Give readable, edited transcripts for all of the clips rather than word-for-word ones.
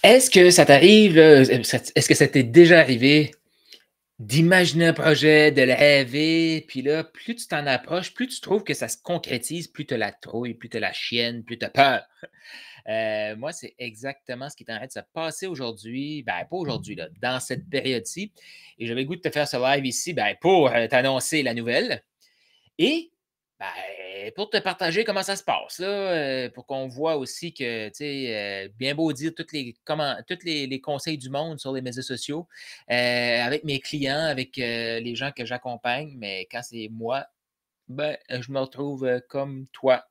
Est-ce que ça t'arrive, là, est-ce que ça t'est déjà arrivé d'imaginer un projet, de le rêver, puis là, plus tu t'en approches, plus tu trouves que ça se concrétise, plus tu as la trouille, plus tu as la chienne, plus tu as peur. Moi, c'est exactement ce qui est en train de se passer aujourd'hui. Ben, pas aujourd'hui, là, dans cette période-ci. Et j'avais le goût de te faire ce live ici, ben, pour t'annoncer la nouvelle. Et ben, pour te partager comment ça se passe, là, pour qu'on voit aussi que, tu sais, bien beau dire tous les conseils du monde sur les médias sociaux, avec mes clients, avec les gens que j'accompagne, mais quand c'est moi, ben, je me retrouve comme toi.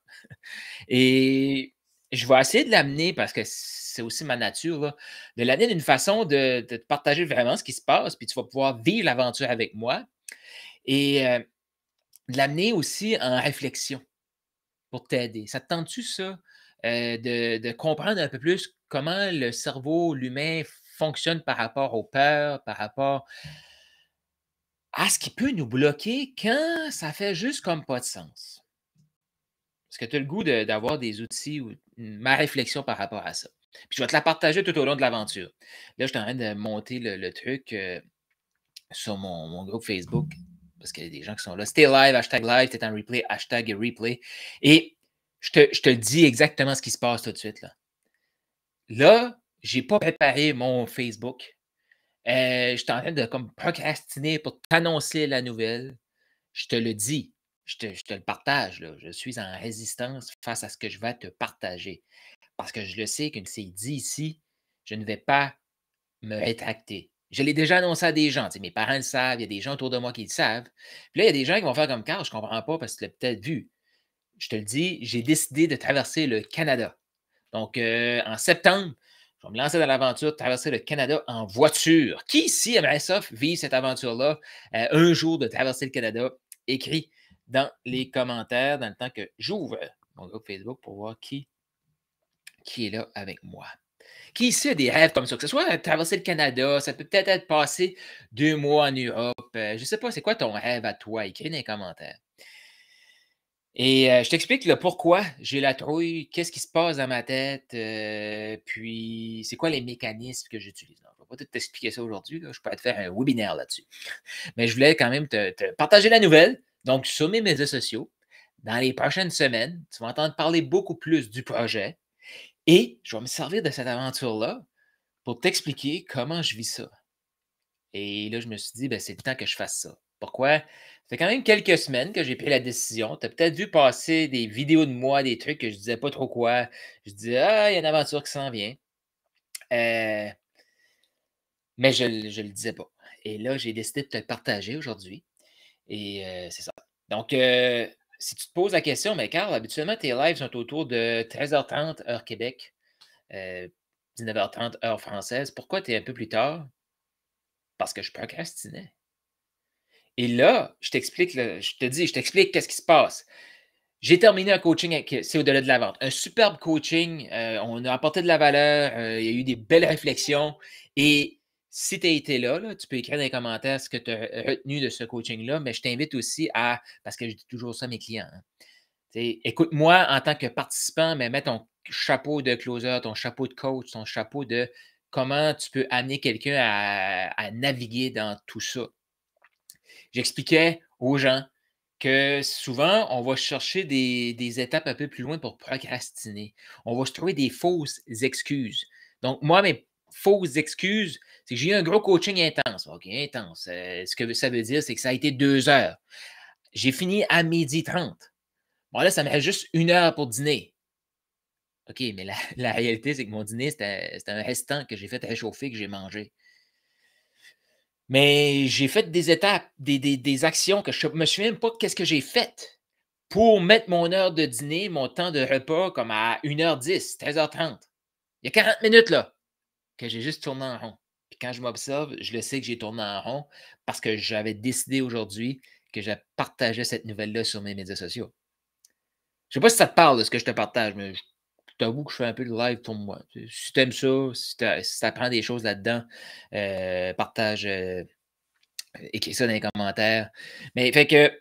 Et je vais essayer de l'amener parce que c'est aussi ma nature, là, de l'amener d'une façon de te partager vraiment ce qui se passe, puis tu vas pouvoir vivre l'aventure avec moi. Et de l'amener aussi en réflexion pour t'aider. Ça te tente-tu ça, de comprendre un peu plus comment le cerveau, l'humain fonctionne par rapport aux peurs, par rapport à ce qui peut nous bloquer quand ça fait juste comme pas de sens? Est-ce que tu as le goût d'avoir des outils ou ma réflexion par rapport à ça? Puis je vais te la partager tout au long de l'aventure. Là, je suis en train de monter le truc, sur mon groupe Facebook parce qu'il y a des gens qui sont là. Stay live, t'es en replay, hashtag replay. Et je te le dis exactement ce qui se passe tout de suite, là. Là, j'ai pas préparé mon Facebook. J'étais en train de comme procrastiner pour t'annoncer la nouvelle. Je te le dis, je te le partage, là. Je suis en résistance face à ce que je vais te partager. Parce que je le sais que c'est dit ici, je ne vais pas me rétracter. Je l'ai déjà annoncé à des gens, tu sais, mes parents le savent, il y a des gens autour de moi qui le savent. Puis là, il y a des gens qui vont faire comme: «Carl, je comprends pas parce que tu l'as peut-être vu». Je te le dis, j'ai décidé de traverser le Canada. Donc, en septembre, je vais me lancer dans l'aventure de traverser le Canada en voiture. Qui ici aimerait ça, vivre cette aventure-là, un jour de traverser le Canada? Écrit dans les commentaires dans le temps que j'ouvre mon groupe Facebook pour voir qui est là avec moi. Qui ici a des rêves comme ça? Que ce soit traverser le Canada, ça peut peut-être être passer 2 mois en Europe, je ne sais pas, c'est quoi ton rêve à toi? Écris dans les commentaires. Et je t'explique le pourquoi j'ai la trouille, qu'est-ce qui se passe dans ma tête, puis c'est quoi les mécanismes que j'utilise. Non, je ne vais pas tout t'expliquer ça aujourd'hui, là, je pourrais te faire un webinaire là-dessus. Mais je voulais quand même te partager la nouvelle. Donc sur mes médias sociaux, dans les prochaines semaines, tu vas entendre parler beaucoup plus du projet et je vais me servir de cette aventure-là pour t'expliquer comment je vis ça. Et là, je me suis dit: «Ben, c'est le temps que je fasse ça». Pourquoi? Ça fait quand même quelques semaines que j'ai pris la décision. Tu as peut-être vu passer des vidéos de moi, des trucs que je disais pas trop quoi. Je disais: «Ah, il y a une aventure qui s'en vient». Heu, mais je le disais pas. Et là, j'ai décidé de te le partager aujourd'hui et c'est ça. Donc, si tu te poses la question: «Mais Carl, habituellement, tes lives sont autour de 13h30 heure Québec, heu, 19h30 heure française. Pourquoi tu es un peu plus tard?» Parce que je procrastinais. Et là, je t'explique qu'est-ce qui se passe. J'ai terminé un coaching avec C'est au-delà de la vente. Un superbe coaching, on a apporté de la valeur, il y a eu des belles réflexions et si tu as été là, tu peux écrire dans les commentaires ce que tu as retenu de ce coaching-là, mais je t'invite aussi à parce que je dis toujours ça à mes clients, hein, tu sais, écoute-moi en tant que participant, mais mets ton chapeau de closer, ton chapeau de coach, ton chapeau de comment tu peux amener quelqu'un à naviguer dans tout ça. J'expliquais aux gens que souvent, on va chercher des étapes un peu plus loin pour procrastiner. On va se trouver des fausses excuses. Donc, moi, mes fausses excuses, c'est que j'ai eu un gros coaching intense. OK, intense. Ce que ça veut dire, c'est que ça a été 2 heures. J'ai fini à 12h30. Bon, là, ça me reste juste 1 heure pour dîner. OK, mais la réalité, c'est que mon dîner, c'était un restant que j'ai fait réchauffer, que j'ai mangé. Mais j'ai fait des étapes, des actions que je me souviens même pas qu'est-ce que j'ai fait pour mettre mon heure de dîner, mon temps de repas comme à 1h10, 13h30. Il y a 40 minutes là, que j'ai juste tourné en rond. Puis quand je m'observe, je le sais que j'ai tourné en rond parce que j'avais décidé aujourd'hui que je partageais cette nouvelle-là sur mes médias sociaux. Je sais pas si ça te parle de ce que je te partage, mais je t'avoue que je fais un peu de live pour moi. Si tu aimes ça, si tu apprends des choses là-dedans, partage, écris ça dans les commentaires. Mais fait que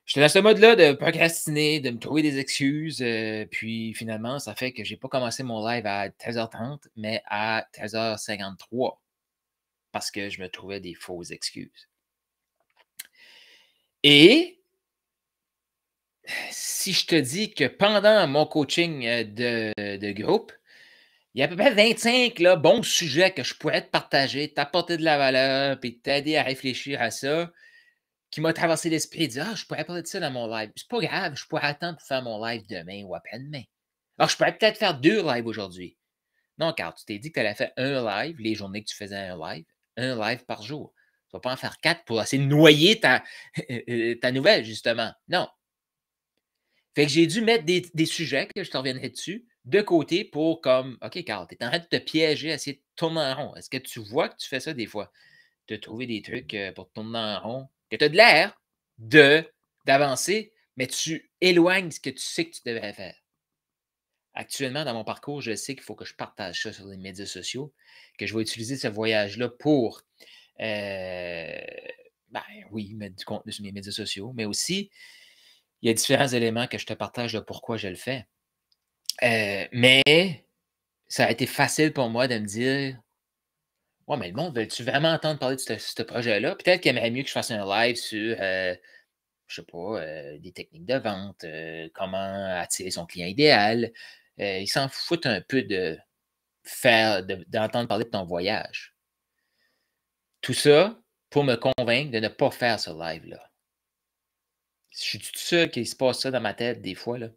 J'étais dans ce mode-là de procrastiner, de me trouver des excuses, puis finalement, ça fait que j'ai pas commencé mon live à 13h30, mais à 13h53 parce que je me trouvais des fausses excuses. Et si je te dis que pendant mon coaching, de groupe, il y a à peu près 25 là, bons sujets que je pourrais te partager, t'apporter de la valeur, puis t'aider à réfléchir à ça, qui m'a traversé l'esprit de dire: «Ah, je pourrais parler de ça dans mon live. C'est pas grave, je pourrais attendre pour faire mon live demain ou après-demain. Ah, je pourrais peut-être faire 2 lives aujourd'hui». Non, car tu t'es dit que tu allais faire un live les journées que tu faisais un live par jour. Tu vas pas en faire 4 pour essayer de noyer ta nouvelle, justement. Non. Fait que j'ai dû mettre des sujets, que je te reviendrai dessus, de côté pour comme: «OK, Carl, tu es en train de te piéger, à essayer de tourner en rond. Est-ce que tu vois que tu fais ça des fois? De trouver des trucs, pour tourner en rond, que tu as de l'air de d'avancer, mais tu éloignes ce que tu sais que tu devrais faire. Actuellement, dans mon parcours, je sais qu'il faut que je partage ça sur les médias sociaux, que je vais utiliser ce voyage-là pour, heu, ben, oui, mettre du contenu sur mes médias sociaux, mais aussi, il y a différents éléments que je te partage de pourquoi je le fais. Mais ça a été facile pour moi de me dire: «Ouais, mais le monde veut-tu vraiment entendre parler de ce projet-là? Peut-être qu'il aimerait mieux que je fasse un live sur, je sais pas, des techniques de vente, comment attirer son client idéal». Ils s'en foutent un peu d'entendre parler de ton voyage. Tout ça pour me convaincre de ne pas faire ce live-là. Je suis tout seul qui se passe ça dans ma tête des fois, là?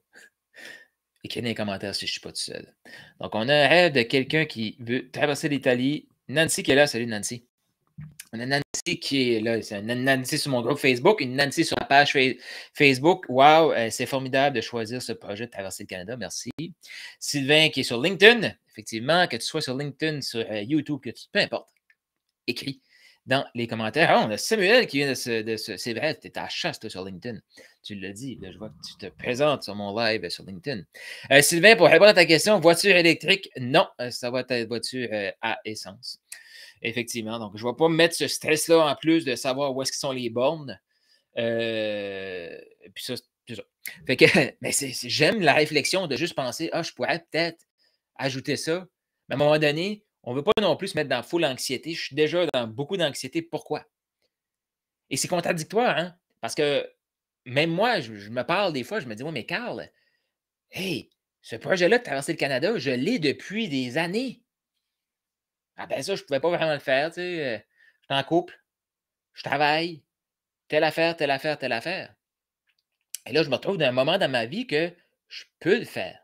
Écris dans les commentaires si je suis pas tout seul. Donc, on a un rêve de quelqu'un qui veut traverser l'Italie. Nancy qui est là. Salut Nancy. On a Nancy qui est là. C'est une Nancy sur mon groupe Facebook, une Nancy sur ma page Facebook. Wow, c'est formidable de choisir ce projet de traverser le Canada. Merci. Sylvain qui est sur LinkedIn. Effectivement, que tu sois sur LinkedIn, sur YouTube, peu importe. Écrit dans les commentaires. Ah, on a Samuel qui vient c'est vrai, tu es à la chasse toi, sur LinkedIn. Tu l'as dit, là, je vois que tu te présentes sur mon live sur LinkedIn. Sylvain, pour répondre à ta question, voiture électrique, non, ça va être voiture à essence. Effectivement, donc je ne vais pas me mettre ce stress-là en plus de savoir où est-ce qu'ils sont les bornes. Puis ça, c'est ça. Fait que, mais j'aime la réflexion de juste penser, ah, je pourrais peut-être ajouter ça. Mais à un moment donné, on ne veut pas non plus se mettre dans full anxiété. Je suis déjà dans beaucoup d'anxiété. Pourquoi? Et c'est contradictoire, hein? Parce que même moi, je me parle des fois, je me dis, oui, mais Carl, hey, ce projet-là de traverser le Canada, je l'ai depuis des années. Ah ben ça, je ne pouvais pas vraiment le faire, tu sais. Je suis en couple, je travaille, telle affaire, telle affaire, telle affaire. Et là, je me retrouve dans un moment dans ma vie que je peux le faire.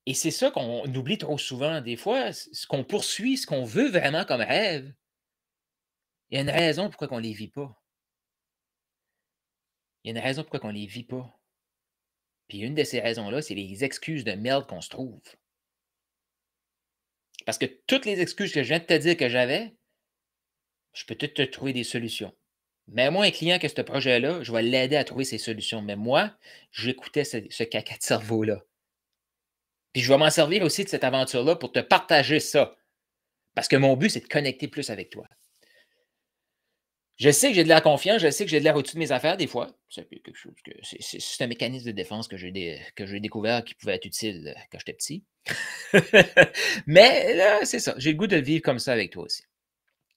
Et c'est ça qu'on oublie trop souvent. Des fois, ce qu'on poursuit, ce qu'on veut vraiment comme rêve, il y a une raison pourquoi on ne les vit pas. Il y a une raison pourquoi on ne les vit pas. Puis une de ces raisons-là, c'est les excuses de merde qu'on se trouve. Parce que toutes les excuses que je viens de te dire que j'avais, je peux tout te trouver des solutions. Mets-moi un client qui a ce projet-là, je vais l'aider à trouver ses solutions. Mais moi, j'écoutais ce caca de cerveau-là. Puis je vais m'en servir aussi de cette aventure-là pour te partager ça. Parce que mon but, c'est de connecter plus avec toi. Je sais que j'ai de la confiance, je sais que j'ai de l'air au-dessus de mes affaires des fois. C'est quelque chose que c'est un mécanisme de défense que j'ai découvert qui pouvait être utile quand j'étais petit. Mais là, c'est ça. J'ai le goût de le vivre comme ça avec toi aussi.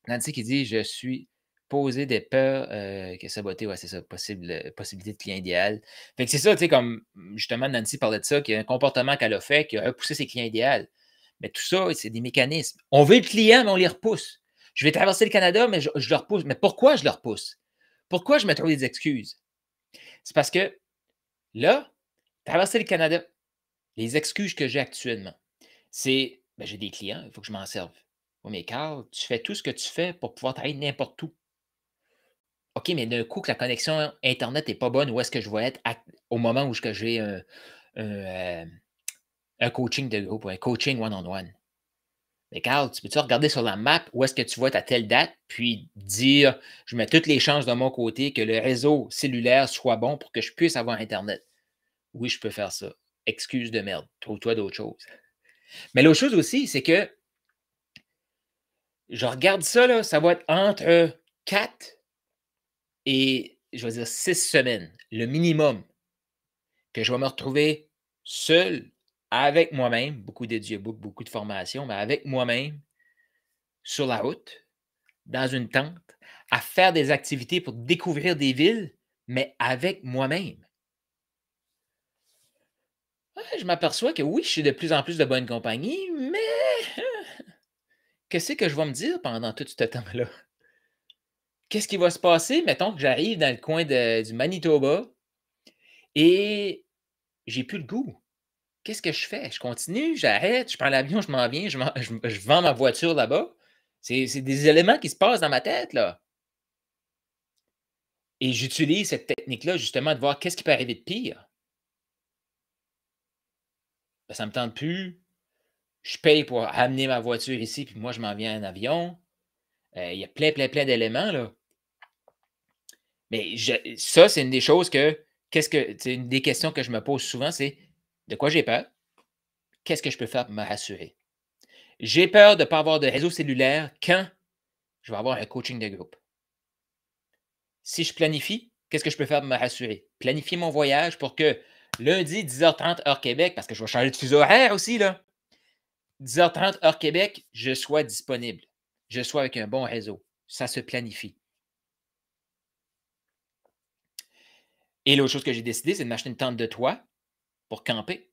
Nancy qui dit: «Je suis posé des peurs, que saboter», ouais, c'est ça, possibilité de client idéal. Fait que c'est ça, tu sais, comme justement Nancy parlait de ça, qu'il y a un comportement qu'elle a fait qui a repoussé ses clients idéaux. Mais tout ça, c'est des mécanismes. On veut le client, mais on les repousse. Je vais traverser le Canada, mais je le repousse. Mais pourquoi je le repousse? Pourquoi je me trouve des excuses? C'est parce que là, traverser le Canada, les excuses que j'ai actuellement, c'est: «Ben, j'ai des clients, il faut que je m'en serve». «Oui, mais Carl, tu fais tout ce que tu fais pour pouvoir travailler n'importe où». OK, mais d'un coup que la connexion internet n'est pas bonne, où est-ce que je vais être au moment où que j'ai un, un coaching de groupe ou un coaching one-on-one? Mais Carl, tu peux-tu regarder sur la map où est-ce que tu vas être à telle date, puis dire: «Je mets toutes les chances de mon côté que le réseau cellulaire soit bon pour que je puisse avoir internet». Oui, je peux faire ça. Excuse de merde. Trouve-toi d'autres choses. Mais l'autre chose aussi, c'est que je regarde ça, là, ça va être entre 4 et je vais dire 6 semaines, le minimum, que je vais me retrouver seul avec moi-même, beaucoup d'audiobooks, beaucoup de formations, mais avec moi-même, sur la route, dans une tente, à faire des activités pour découvrir des villes, mais avec moi-même. Ouais, je m'aperçois que oui, je suis de plus en plus de bonne compagnie, mais qu'est-ce que je vais me dire pendant tout ce temps-là? Qu'est-ce qui va se passer? Mettons que j'arrive dans le coin du Manitoba et j'ai plus le goût. Qu'est-ce que je fais? Je continue, j'arrête, je prends l'avion, je m'en viens, je vends ma voiture là-bas. C'est des éléments qui se passent dans ma tête, là. Et j'utilise cette technique-là, justement, de voir qu'est-ce qui peut arriver de pire. Ben, ça me tente plus. Je paye pour amener ma voiture ici, puis moi, je m'en viens en avion. Il y a plein, plein, plein d'éléments, là. Mais ça, c'est une des choses que c'est une des questions que je me pose souvent, c'est: «De quoi j'ai peur? Qu'est-ce que je peux faire pour me rassurer?» J'ai peur de ne pas avoir de réseau cellulaire quand je vais avoir un coaching de groupe. Si je planifie, qu'est-ce que je peux faire pour me rassurer? Planifier mon voyage pour que lundi, 10h30 heure Québec, parce que je vais changer de fuseau horaire aussi, là. 10h30 heure Québec, je sois disponible. Je sois avec un bon réseau. Ça se planifie. Et l'autre chose que j'ai décidé, c'est de m'acheter une tente de toit pour camper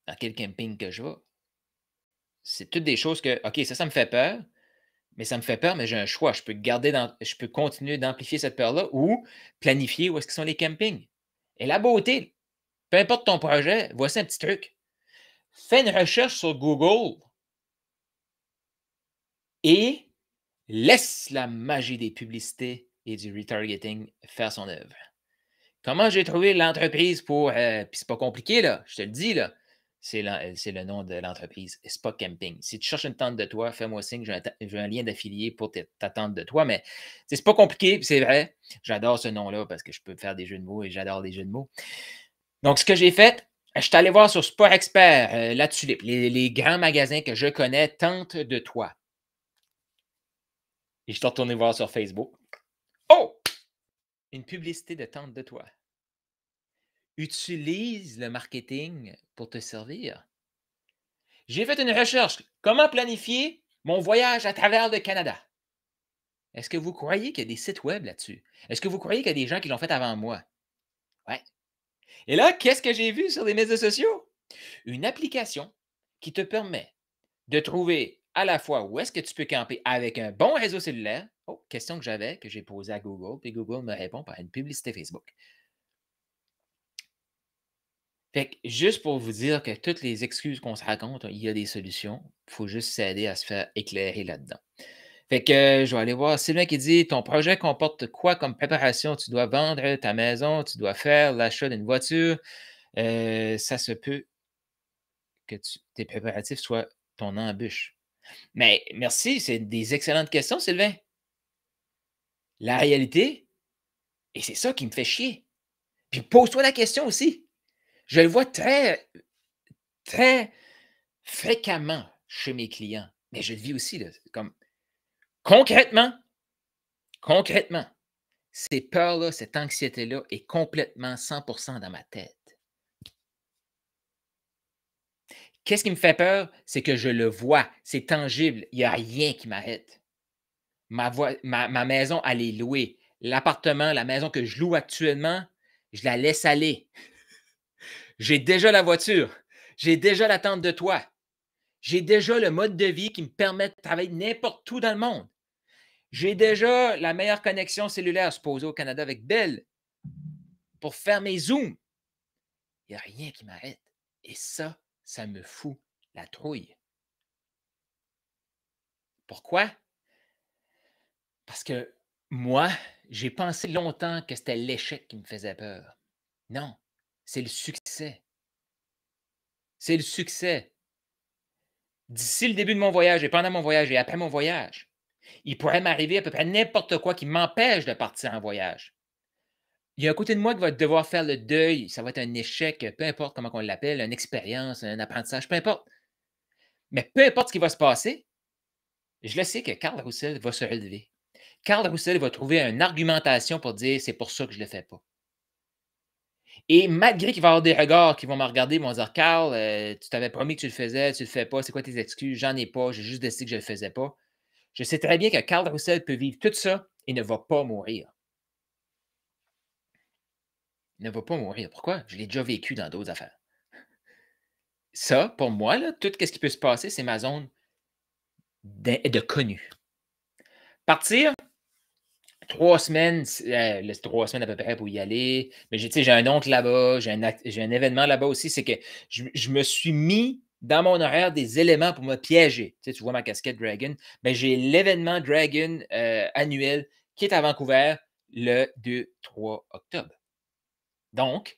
dans quel camping que je vais. C'est toutes des choses que, OK, ça me fait peur, mais ça me fait peur, mais j'ai un choix. Je peux continuer d'amplifier cette peur-là ou planifier où est-ce qu'ils sont les campings. Et la beauté, peu importe ton projet, voici un petit truc. Fais une recherche sur Google et laisse la magie des publicités et du retargeting faire son œuvre. Comment j'ai trouvé l'entreprise pour. Puis c'est pas compliqué, là, je te le dis, là. C'est le nom de l'entreprise, Spot Camping. Si tu cherches une tente de toit, fais-moi signe, j'ai un lien d'affilié pour ta tente de toit, mais c'est pas compliqué, puis c'est vrai. J'adore ce nom-là parce que je peux faire des jeux de mots et j'adore les jeux de mots. Donc, ce que j'ai fait, je suis allé voir sur Sport Expert, La Tulipe, les grands magasins que je connais, tente de toit. Et je suis retourné voir sur Facebook. Oh! Une publicité de tente de toit. Utilise le marketing pour te servir. J'ai fait une recherche. Comment planifier mon voyage à travers le Canada? Est-ce que vous croyez qu'il y a des sites web là-dessus? Est-ce que vous croyez qu'il y a des gens qui l'ont fait avant moi? Ouais. Et là, qu'est-ce que j'ai vu sur les médias sociaux? Une application qui te permet de trouver à la fois où est-ce que tu peux camper avec un bon réseau cellulaire. Oh, question que j'avais, que j'ai posée à Google, puis Google me répond par une publicité Facebook. Fait que juste pour vous dire que toutes les excuses qu'on se raconte, il y a des solutions. Il faut juste s'aider à se faire éclairer là-dedans. Fait que je vais aller voir Sylvain qui dit: «Ton projet comporte quoi comme préparation? Tu dois vendre ta maison, tu dois faire l'achat d'une voiture. Ça se peut que tes préparatifs soient ton embûche». Mais merci, c'est des excellentes questions, Sylvain. La réalité, et c'est ça qui me fait chier. Puis pose-toi la question aussi. Je le vois très, très fréquemment chez mes clients, mais je le vis aussi, là, comme concrètement, concrètement, ces peurs-là, cette anxiété-là est complètement 100% dans ma tête. Qu'est-ce qui me fait peur? C'est que je le vois, c'est tangible, il n'y a rien qui m'arrête. Ma maison, elle est louée. L'appartement, la maison que je loue actuellement, je la laisse aller. J'ai déjà la voiture, j'ai déjà la tente de toit, j'ai déjà le mode de vie qui me permet de travailler n'importe où dans le monde. J'ai déjà la meilleure connexion cellulaire supposée au Canada avec Bell pour faire mes Zooms. Il n'y a rien qui m'arrête. Et ça me fout la trouille. Pourquoi? Parce que moi, j'ai pensé longtemps que c'était l'échec qui me faisait peur. Non, c'est le succès. C'est le succès. D'ici le début de mon voyage et pendant mon voyage et après mon voyage, il pourrait m'arriver à peu près n'importe quoi qui m'empêche de partir en voyage. Il y a un côté de moi qui va devoir faire le deuil. Ça va être un échec, peu importe comment on l'appelle, une expérience, un apprentissage, peu importe. Mais peu importe ce qui va se passer, je le sais que Carl Roussel va se relever. Carl Roussel va trouver une argumentation pour dire c'est pour ça que je ne le fais pas. Et malgré qu'il va y avoir des regards qui vont me regarder, ils vont dire Carl, tu t'avais promis que tu le faisais, tu ne le fais pas, c'est quoi tes excuses? J'en ai pas, j'ai juste décidé que je ne le faisais pas. Je sais très bien que Carl Roussel peut vivre tout ça et ne va pas mourir. Il ne va pas mourir. Pourquoi? Je l'ai déjà vécu dans d'autres affaires. Ça, pour moi, là, tout ce qui peut se passer, c'est ma zone de connu. Partir, 3 semaines, laisse 3 semaines à peu près pour y aller. Mais j'ai un oncle là-bas, j'ai un événement là-bas aussi. C'est que je me suis mis dans mon horaire des éléments pour me piéger. Tu vois ma casquette Dragon. Ben, j'ai l'événement Dragon annuel qui est à Vancouver le 2-3 octobre. Donc,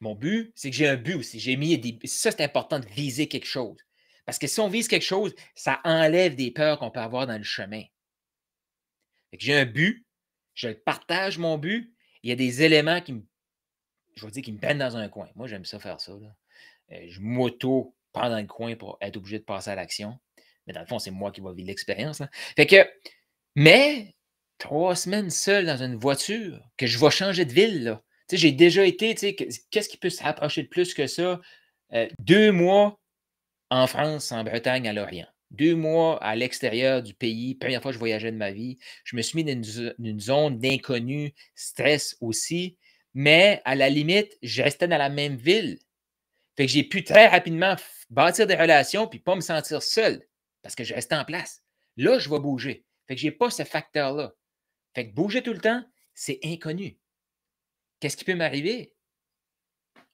mon but, c'est que j'ai un but aussi. J'ai mis ça, c'est important de viser quelque chose. Parce que si on vise quelque chose, ça enlève des peurs qu'on peut avoir dans le chemin. Fait que j'ai un but, je le partage, mon but. Il y a des éléments je vais dire, qui me prennent dans un coin. Moi, j'aime ça faire ça, là. Je m'auto-prends dans le coin pour être obligé de passer à l'action. Mais dans le fond, c'est moi qui vais vivre l'expérience, là. Fait que, mais 3 semaines seul dans une voiture, que je vais changer de ville, là. Tu sais, j'ai déjà été, tu sais, qu'est-ce qui peut se rapprocher de plus que ça? 2 mois en France, en Bretagne, à Lorient. 2 mois à l'extérieur du pays. Première fois que je voyageais de ma vie. Je me suis mis dans une zone d'inconnu, stress aussi. Mais à la limite, je restais dans la même ville. Fait que j'ai pu très rapidement bâtir des relations puis pas me sentir seul parce que je restais en place. Là, je vais bouger. Fait que je n'ai pas ce facteur-là. Fait que bouger tout le temps, c'est inconnu. Qu'est-ce qui peut m'arriver?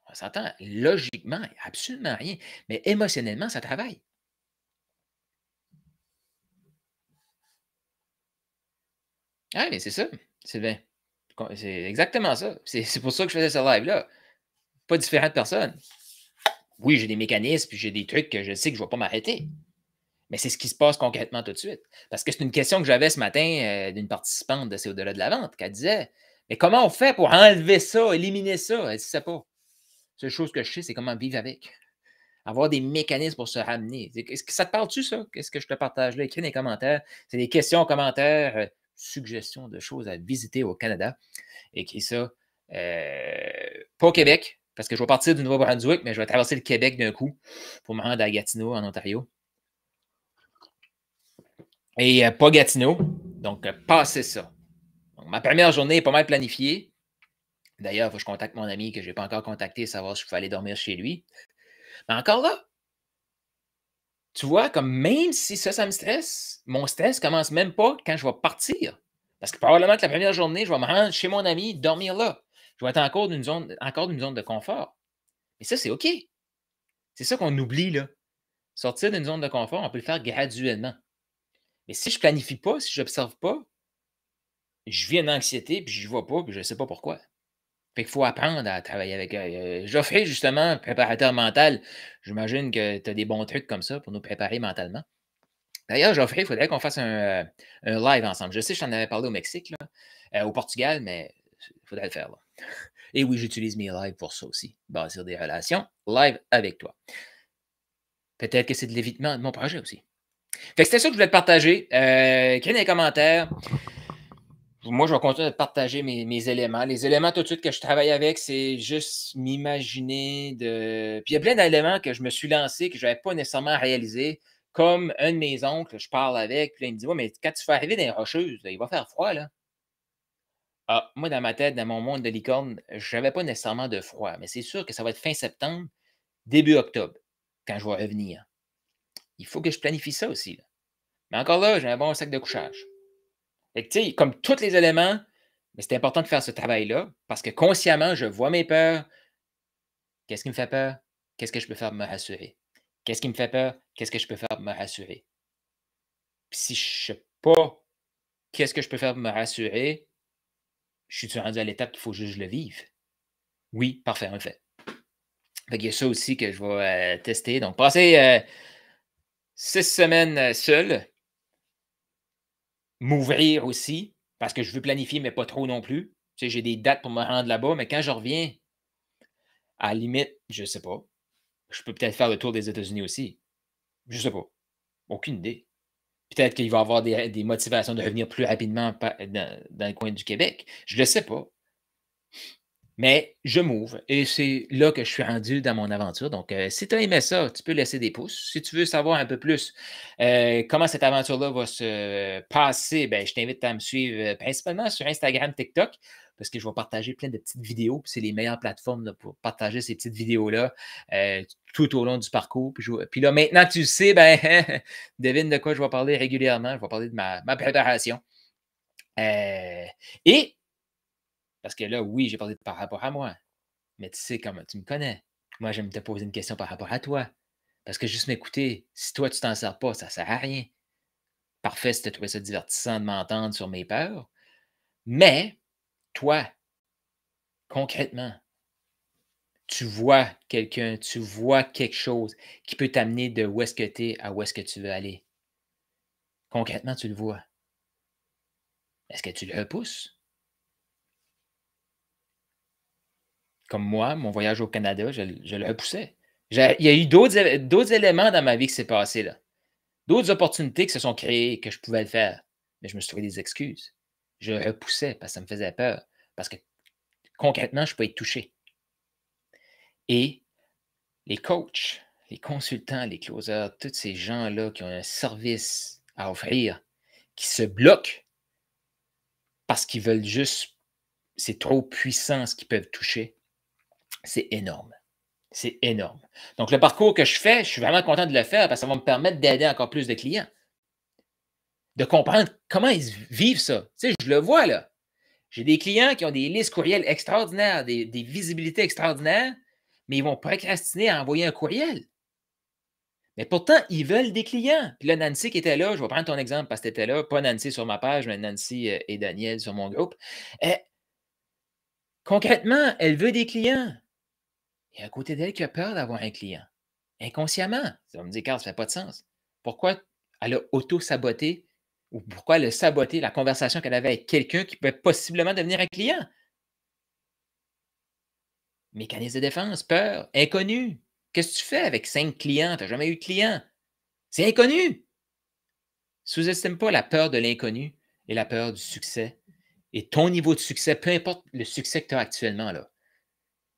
On s'entend, logiquement, absolument rien. Mais émotionnellement, ça travaille. Ah, mais c'est ça, Sylvain. C'est exactement ça. C'est pour ça que je faisais ce live-là. Pas différent de personne. Oui, j'ai des mécanismes, puis j'ai des trucs que je sais que je ne vais pas m'arrêter. Mais c'est ce qui se passe concrètement tout de suite. Parce que c'est une question que j'avais ce matin d'une participante de C'est au-delà de la vente, qui disait mais comment on fait pour enlever ça, éliminer ça? Elle ne sait pas. La seule chose que je sais, c'est comment vivre avec. Avoir des mécanismes pour se ramener. Est-ce que ça te parle-tu, ça? Qu'est-ce que je te partage là? Écris dans les commentaires. C'est des questions, commentaires, suggestions de choses à visiter au Canada. Écris ça. Pas au Québec, parce que je vais partir du Nouveau-Brunswick, mais je vais traverser le Québec d'un coup pour me rendre à Gatineau, en Ontario. Et pas Gatineau. Donc, passez ça. Donc, ma première journée est pas mal planifiée. D'ailleurs, il faut que je contacte mon ami que je n'ai pas encore contacté, savoir si je peux aller dormir chez lui. Mais encore là, tu vois, comme même si ça me stresse, mon stress commence même pas quand je vais partir. Parce que probablement que la première journée, je vais me rendre chez mon ami, dormir là. Je vais être encore d'une zone de confort. Et ça, c'est OK. C'est ça qu'on oublie, là. Sortir d'une zone de confort, on peut le faire graduellement. Mais si je ne planifie pas, si je n'observe pas, je vis une anxiété, puis je ne vois pas, puis je ne sais pas pourquoi. Fait qu'il faut apprendre à travailler avec Geoffrey, justement, préparateur mental. J'imagine que tu as des bons trucs comme ça pour nous préparer mentalement. D'ailleurs, Geoffrey, il faudrait qu'on fasse un live ensemble. Je sais que je t'en avais parlé au Mexique, là, au Portugal, mais il faudrait le faire là. Et oui, j'utilise mes lives pour ça aussi. Bâtir des relations live avec toi. Peut-être que c'est de l'évitement de mon projet aussi. Fait que c'était ça que je voulais te partager. Écris dans les commentaires. Moi, je vais continuer de partager mes éléments. Les éléments tout de suite que je travaille avec, c'est juste m'imaginer de. Puis il y a plein d'éléments que je me suis lancé que je n'avais pas nécessairement réalisé. Comme un de mes oncles, je parle avec, puis là, il me dit ouais, mais quand tu fais arriver dans les rocheuses, là, il va faire froid, là. Ah, moi, dans ma tête, dans mon monde de licorne, je n'avais pas nécessairement de froid, mais c'est sûr que ça va être fin septembre, début octobre, quand je vais revenir. Il faut que je planifie ça aussi, là. Mais encore là, j'ai un bon sac de couchage. Fait que, tu sais, comme tous les éléments, mais c'est important de faire ce travail-là parce que consciemment, je vois mes peurs. Qu'est-ce qui me fait peur? Qu'est-ce que je peux faire pour me rassurer? Qu'est-ce qui me fait peur? Qu'est-ce que je peux faire pour me rassurer? Puis si je ne sais pas qu'est-ce que je peux faire pour me rassurer, je suis rendu à l'étape qu'il faut juste que je le vive. Oui, parfait, on le fait. Fait qu'il y a ça aussi que je vais tester. Donc, passer 6 semaines seul, m'ouvrir aussi, parce que je veux planifier, mais pas trop non plus. Tu sais, j'ai des dates pour me rendre là-bas, mais quand je reviens, à la limite, je ne sais pas. Je peux peut-être faire le tour des États-Unis aussi. Je ne sais pas. Aucune idée. Peut-être qu'il va avoir des motivations de revenir plus rapidement dans le coin du Québec. Je ne le sais pas. Mais je m'ouvre et c'est là que je suis rendu dans mon aventure. Donc, si tu as aimé ça, tu peux laisser des pouces. Si tu veux savoir un peu plus comment cette aventure-là va se passer, ben, je t'invite à me suivre principalement sur Instagram, TikTok, parce que je vais partager plein de petites vidéos. Puis c'est les meilleures plateformes là, pour partager ces petites vidéos-là tout au long du parcours. Puis là, maintenant que tu le sais, ben, devine de quoi je vais parler régulièrement. Je vais parler de ma préparation. Et parce que là, oui, j'ai parlé par rapport à moi, mais tu sais comment tu me connais. Moi, j'aime te poser une question par rapport à toi. Parce que juste m'écouter, si toi, tu t'en sers pas, ça sert à rien. Parfait si tu as trouvé ça divertissant de m'entendre sur mes peurs. Mais, toi, concrètement, tu vois quelqu'un, tu vois quelque chose qui peut t'amener de où est-ce que tu es à où est-ce que tu veux aller. Concrètement, tu le vois. Est-ce que tu le repousses? Comme moi, mon voyage au Canada, je le repoussais. Il y a eu d'autres éléments dans ma vie qui s'est passé là. D'autres opportunités qui se sont créées que je pouvais le faire, mais je me suis trouvé des excuses. Je repoussais parce que ça me faisait peur, parce que concrètement, je peux être touché. Et les coachs, les consultants, les closers, tous ces gens-là qui ont un service à offrir, qui se bloquent parce qu'ils veulent juste, c'est trop puissant ce qu'ils peuvent toucher, c'est énorme. C'est énorme. Donc, le parcours que je fais, je suis vraiment content de le faire parce que ça va me permettre d'aider encore plus de clients, de comprendre comment ils vivent ça. Tu sais, je le vois là. J'ai des clients qui ont des listes courriels extraordinaires, des visibilités extraordinaires, mais ils vont procrastiner à envoyer un courriel. Mais pourtant, ils veulent des clients. Puis là, Nancy qui était là, je vais prendre ton exemple parce que tu étais là, pas Nancy sur ma page, mais Nancy et Daniel sur mon groupe. Euh, Concrètement, elle veut des clients. Et à côté d'elle qui a peur d'avoir un client. Inconsciemment. Ça va me dire, Carl, ça ne fait pas de sens. Pourquoi elle a auto-saboté ou pourquoi elle a saboté la conversation qu'elle avait avec quelqu'un qui peut possiblement devenir un client? Mécanisme de défense, peur, inconnu. Qu'est-ce que tu fais avec 5 clients? Tu n'as jamais eu de client. C'est inconnu. Sous-estime pas la peur de l'inconnu et la peur du succès. Et ton niveau de succès, peu importe le succès que tu as actuellement, là.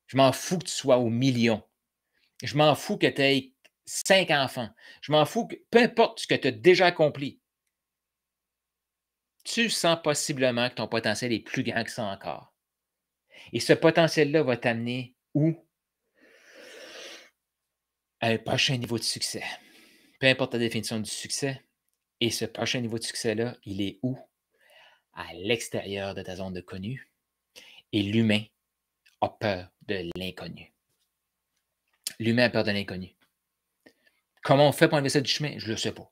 Je m'en fous que tu sois au million. Je m'en fous que tu aies 5 enfants. Je m'en fous que, peu importe ce que tu as déjà accompli, tu sens possiblement que ton potentiel est plus grand que ça encore. Et ce potentiel-là va t'amener où? À un prochain niveau de succès. Peu importe ta définition du succès. Et ce prochain niveau de succès-là, il est où? À l'extérieur de ta zone de connu. Et l'humain a peur de l'inconnu. L'humain a peur de l'inconnu. Comment on fait pour enlever ça du chemin? Je ne le sais pas.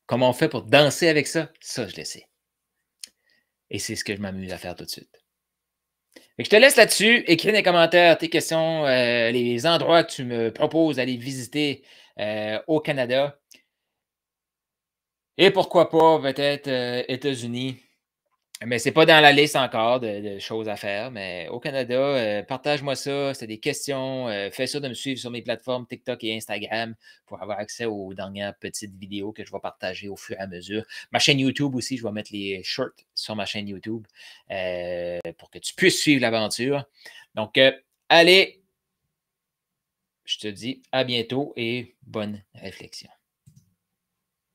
Comment on fait pour danser avec ça? Ça, je le sais. Et c'est ce que je m'amuse à faire tout de suite. Fait que je te laisse là-dessus. Écris dans les commentaires tes questions, les endroits que tu me proposes d'aller visiter au Canada. Et pourquoi pas, peut-être, États-Unis. Mais c'est pas dans la liste encore de choses à faire, mais au Canada, partage-moi ça, si tu des questions, fais ça de me suivre sur mes plateformes TikTok et Instagram pour avoir accès aux dernières petites vidéos que je vais partager au fur et à mesure. Ma chaîne YouTube aussi, je vais mettre les shorts sur ma chaîne YouTube, pour que tu puisses suivre l'aventure. Donc, allez, je te dis à bientôt et bonne réflexion.